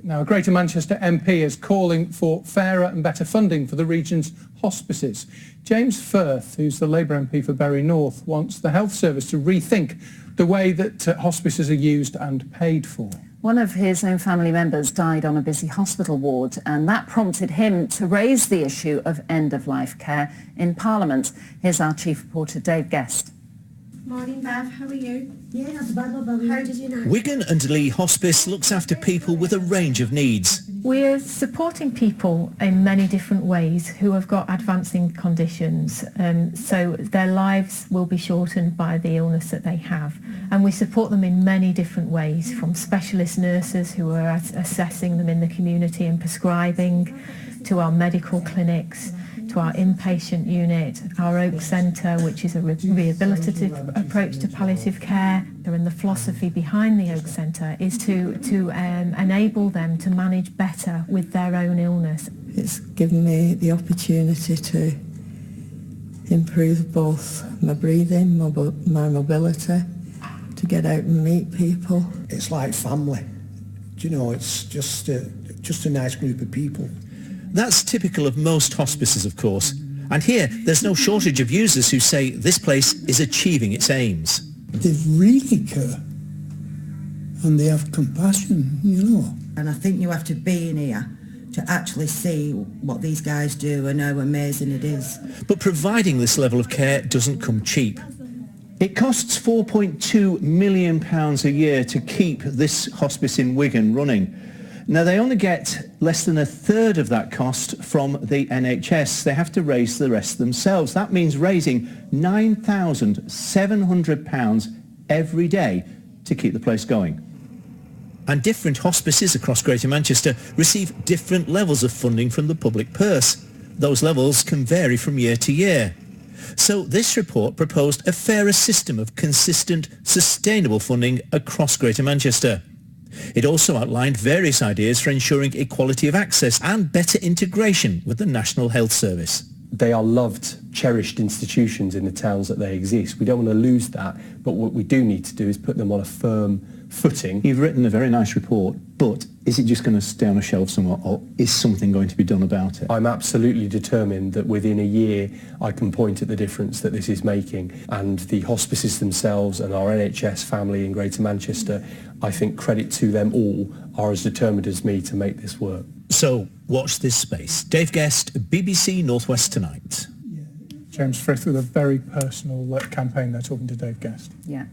Now, a Greater Manchester MP is calling for fairer and better funding for the region's hospices. James Frith, who's the Labour MP for Bury North, wants the health service to rethink the way that hospices are used and paid for. One of his own family members died on a busy hospital ward, and that prompted him to raise the issue of end-of-life care in Parliament. Here's our chief reporter, Dave Guest. Morning, Bev. How are you? Yeah, not so bad, love. How did you know? Wigan and Lee Hospice looks after people with a range of needs. We're supporting people in many different ways who have got advancing conditions, so their lives will be shortened by the illness that they have. And we support them in many different ways, from specialist nurses who are assessing them in the community and prescribing, to our medical clinics, to our inpatient unit, our Oak Centre, which is a rehabilitative approach to palliative care. And the philosophy behind the Oak Centre is to enable them to manage better with their own illness. It's given me the opportunity to improve both my breathing, my mobility, to get out and meet people. It's like family. Do you know, it's just a nice group of people. That's typical of most hospices, of course. And here, there's no shortage of users who say this place is achieving its aims. They really care. And they have compassion, you know. And I think you have to be in here to actually see what these guys do and how amazing it is. But providing this level of care doesn't come cheap. It costs £4.2 million a year to keep this hospice in Wigan running. Now, they only get less than a third of that cost from the NHS. They have to raise the rest themselves. That means raising £9,700 every day to keep the place going. And different hospices across Greater Manchester receive different levels of funding from the public purse. Those levels can vary from year to year. So this report proposed a fairer system of consistent, sustainable funding across Greater Manchester. It also outlined various ideas for ensuring equality of access and better integration with the National Health Service. They are loved, cherished institutions in the towns that they exist. We don't want to lose that, but what we do need to do is put them on a firm footing. You've written a very nice report, but is it just going to stay on a shelf somewhere, or is something going to be done about it? I'm absolutely determined that within a year I can point at the difference that this is making, and the hospices themselves and our NHS family in Greater Manchester, I think credit to them all, are as determined as me to make this work. So watch this space. Dave Guest, BBC North West Tonight. James Frith with a very personal campaign there, talking to Dave Guest. Yeah.